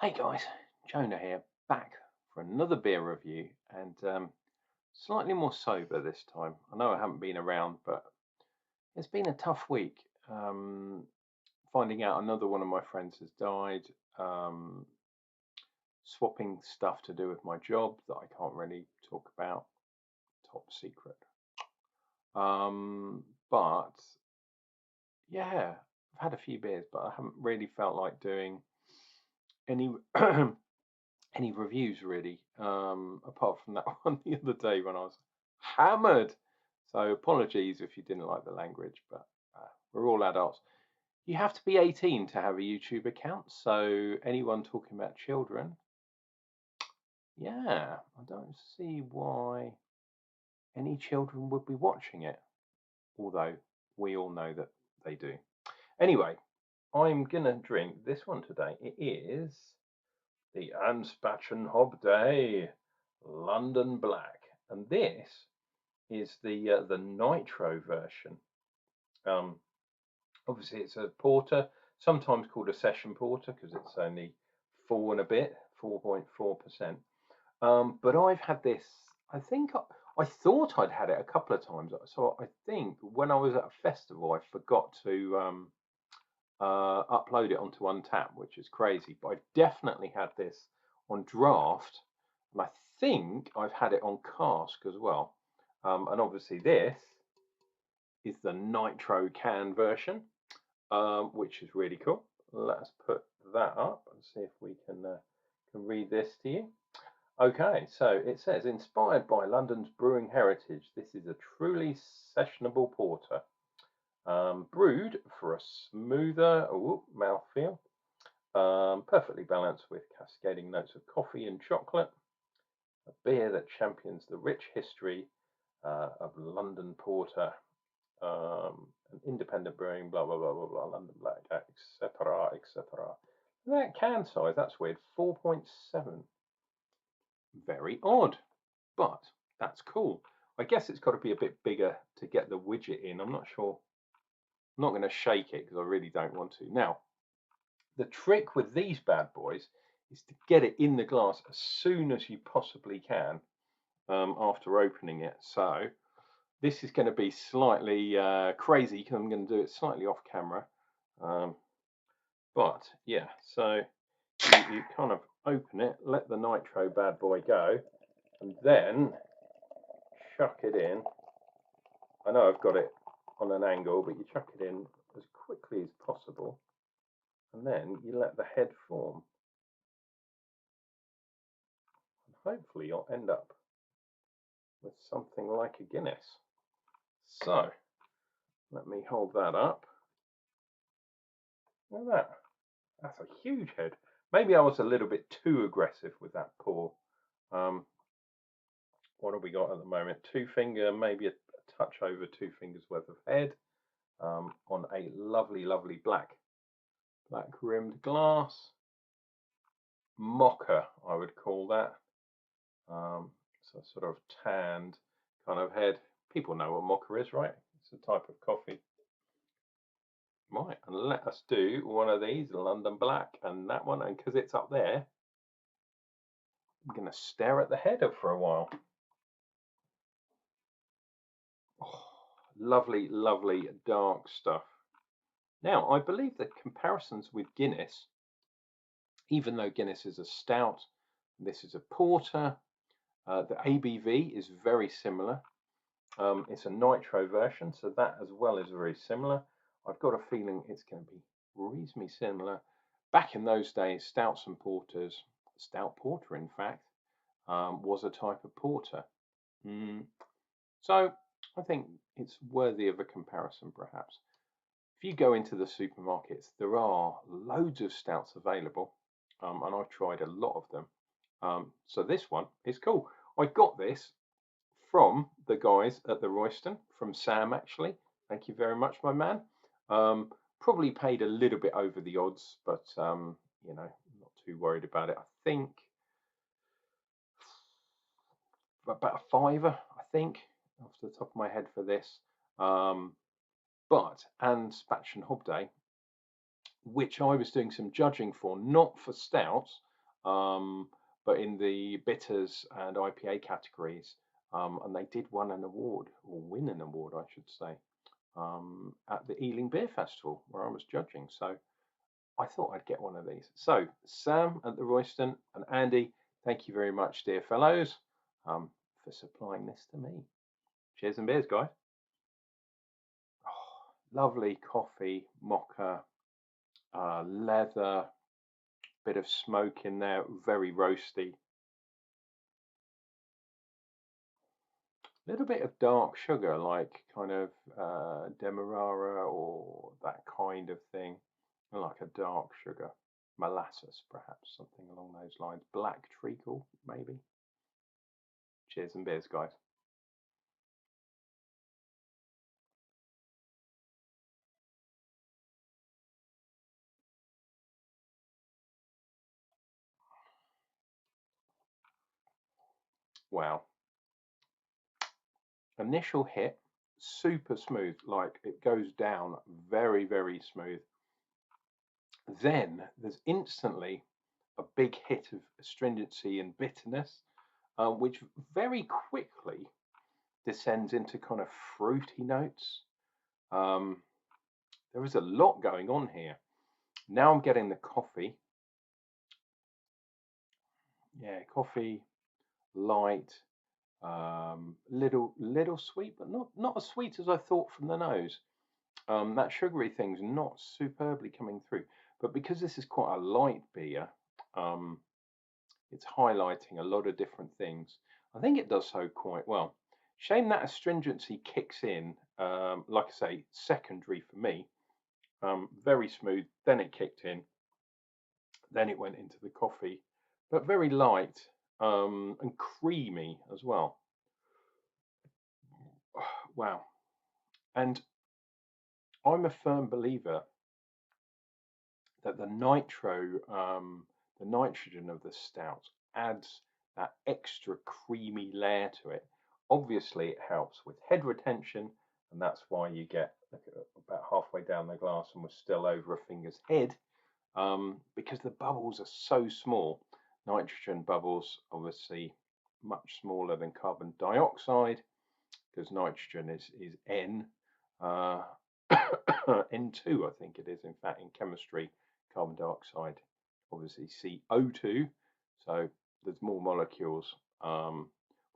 Hey guys, Jonah here, back for another beer review, and slightly more sober this time. I know I haven't been around, but it's been a tough week. Finding out another one of my friends has died, um, swapping stuff to do with my job that I can't really talk about, top secret. But yeah, I've had a few beers, but I haven't really felt like doing any any reviews really, apart from that one the other day when I was hammered. So apologies if you didn't like the language, but we're all adults. You have to be 18 to have a YouTube account. So anyone talking about children, yeah, I don't see why any children would be watching it, although we all know that they do. Anyway, I'm gonna drink this one today. It is the Anspach Hobday London Black, and this is the Nitro version. Um, Obviously, it's a porter, sometimes called a session porter because it's only 4.4%. But I've had this. I think I thought I'd had it a couple of times. So I think when I was at a festival, I forgot to upload it onto Untap, which is crazy. But I've definitely had this on draft, and I think I've had it on cask as well. And obviously this is the Nitro can version, which is really cool. Let's put that up and see if we can read this to you. Okay, so it says, inspired by London's brewing heritage, this is a truly sessionable porter. Brewed for a smoother mouthfeel, perfectly balanced with cascading notes of coffee and chocolate. A beer that champions the rich history of London porter, an independent brewing, blah blah blah blah blah, London Black, etc. etc. That can size, that's weird, 4.7. Very odd, but that's cool. I guess it's got to be a bit bigger to get the widget in. I'm not sure. I'm not going to shake it because I really don't want to. Now, the trick with these bad boys is to get it in the glass as soon as you possibly can after opening it. So this is going to be slightly crazy because I'm going to do it slightly off camera. But yeah, so you kind of open it, let the Nitro bad boy go, and then chuck it in. I know I've got it on an angle, but you chuck it in as quickly as possible, and then you let the head form. And hopefully you'll end up with something like a Guinness. So let me hold that up. Look at that. That's a huge head. Maybe I was a little bit too aggressive with that pour. What have we got at the moment? 2 finger, maybe a touch over 2 fingers worth of head, on a lovely, lovely black rimmed glass. Mocha, I would call that. So sort of tanned kind of head. People know what mocha is, right? It's a type of coffee. Right, and let us do one of these, London Black, and that one, and because it's up there, I'm going to stare at the header for a while. Oh, lovely, lovely dark stuff. Now, I believe the comparisons with Guinness, even though Guinness is a stout, this is a porter, the ABV is very similar. It's a Nitro version, so that as well is very similar. I've got a feeling it's going to be reasonably similar. Back in those days, stouts and porters, stout porter in fact, was a type of porter. So I think it's worthy of a comparison perhaps. If you go into the supermarkets, there are loads of stouts available, and I've tried a lot of them. So this one is cool. I got this from the guys at the Royston, from Sam actually. Thank you very much, my man. Probably paid a little bit over the odds, but you know, not too worried about it. I think about a fiver, I think, off the top of my head for this. But Anspach Hobday, which I was doing some judging for, not for stouts, but in the bitters and IPA categories, and they did win an award, or win an award, I should say, at the Ealing Beer Festival where I was judging. So I thought I'd get one of these. So Sam at the Royston and Andy, thank you very much, dear fellows, for supplying this to me. Cheers and beers, guys. Oh, lovely coffee, mocha, leather, bit of smoke in there, very roasty. A little bit of dark sugar, like kind of demerara or that kind of thing, like a dark sugar, molasses perhaps, something along those lines. Black treacle, maybe. Cheers and beers, guys. Wow. Initial hit, super smooth, like it goes down very, very smooth. Then there's instantly a big hit of astringency and bitterness, which very quickly descends into kind of fruity notes. There is a lot going on here. Now I'm getting the coffee. Yeah, coffee, light, little sweet, but not as sweet as I thought from the nose. That sugary thing's not superbly coming through, but because this is quite a light beer, it's highlighting a lot of different things. I think it does so quite well. Shame that astringency kicks in, like I say, secondary for me. Very smooth, then it kicked in, then it went into the coffee, but very light and creamy as well. Wow. And I'm a firm believer that the the nitrogen of the stout adds that extra creamy layer to it. Obviously, it helps with head retention, and that's why you get about halfway down the glass and we're still over a finger's head, because the bubbles are so small. Nitrogen bubbles, obviously, much smaller than carbon dioxide, because nitrogen is N. N2, I think it is, in fact, in chemistry. Carbon dioxide, obviously CO2, so there's more molecules,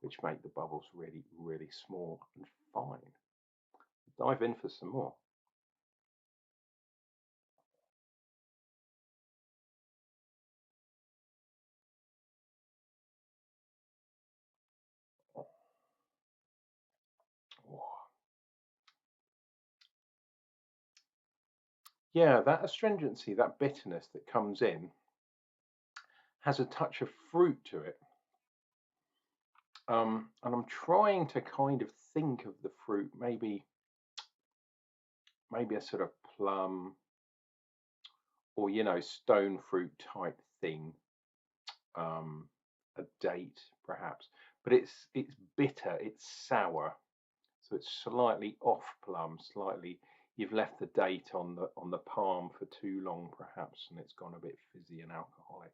which make the bubbles really, really small and fine. Dive in for some more. Yeah, that astringency, that bitterness that comes in, has a touch of fruit to it. And I'm trying to kind of think of the fruit, maybe a sort of plum or stone fruit type thing, a date perhaps, but it's bitter, it's sour, so it's slightly off plum, slightly. You've left the date on the palm for too long perhaps, and it's gone a bit fizzy and alcoholic.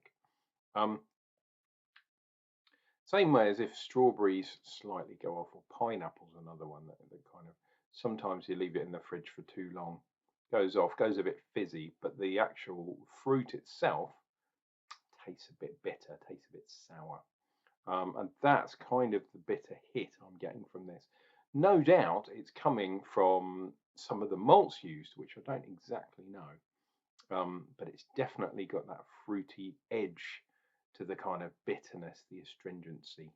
Same way as if strawberries slightly go off, or pineapple's another one that kind of, sometimes you leave it in the fridge for too long, goes off, goes a bit fizzy, but the actual fruit itself tastes a bit bitter, tastes a bit sour. And that's kind of the bitter hit I'm getting from this. No doubt it's coming from some of the malts used, which I don't exactly know, but it's definitely got that fruity edge to the kind of bitterness, the astringency,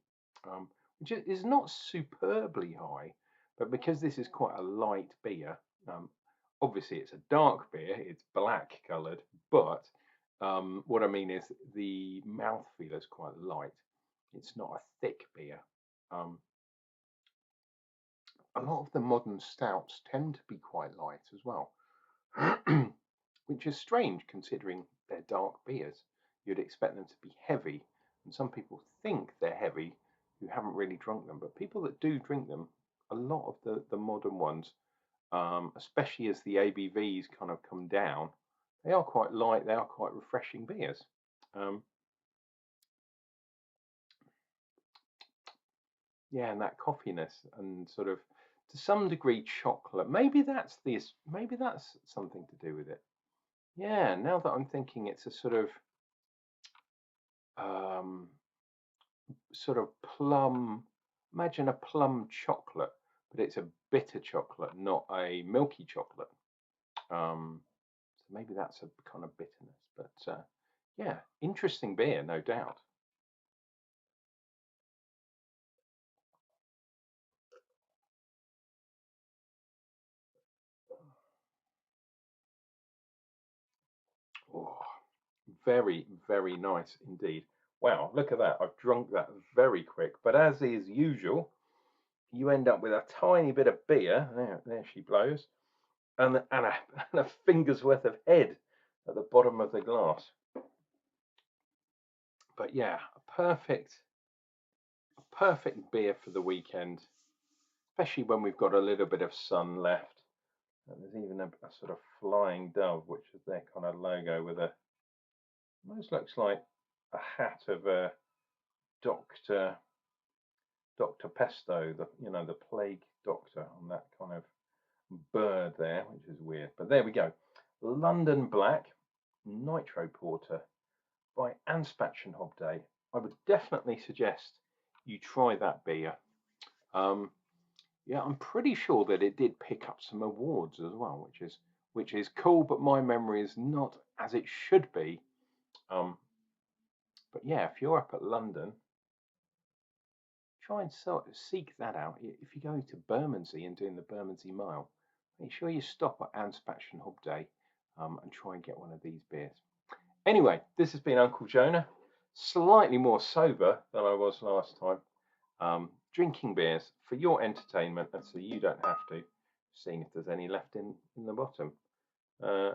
which is not superbly high, but because this is quite a light beer, obviously it's a dark beer, it's black coloured, but what I mean is the mouthfeel is quite light. It's not a thick beer. A lot of the modern stouts tend to be quite light as well, which is strange considering they're dark beers. You'd expect them to be heavy, and some people think they're heavy who haven't really drunk them. But people that do drink them, a lot of the modern ones, especially as the ABVs kind of come down, they are quite light. They are quite refreshing beers. yeah, and that coffeeness and sort of to some degree chocolate. Maybe that's this. Maybe that's something to do with it. Yeah. Now that I'm thinking, it's a um, sort of plum. Imagine a plum chocolate, but it's a bitter chocolate, not a milky chocolate. So maybe that's a kind of bitterness. But yeah, interesting beer, no doubt. Oh, very, very nice indeed. Wow, look at that. I've drunk that very quick. But as is usual, you end up with a tiny bit of beer. There she blows. And a finger's worth of head at the bottom of the glass. But yeah, a perfect beer for the weekend, especially when we've got a little bit of sun left. And there's even a sort of flying dove, which is their kind of logo with a almost looks like a hat of a doctor Pesto, the plague doctor on that kind of bird there, which is weird. But there we go. London Black Nitro Porter by Anspach Hobday. I would definitely suggest you try that beer. Um, yeah, I'm pretty sure that it did pick up some awards as well, which is cool. But my memory is not as it should be. Um, but yeah, if you're up at London, try and seek that out. If you go to Bermondsey and doing the Bermondsey Mile, make sure you stop at Anspach Hobday and try and get one of these beers. Anyway, this has been Uncle Jonah, slightly more sober than I was last time, drinking beers for your entertainment and so you don't have to, seeing if there's any left in the bottom. Uh,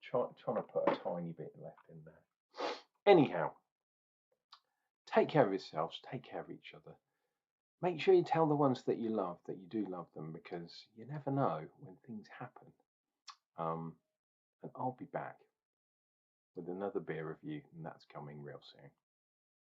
trying to put a tiny bit left in there. Anyhow, take care of yourselves, take care of each other. Make sure you tell the ones that you love that you do love them because you never know when things happen. And I'll be back with another beer review, and that's coming real soon.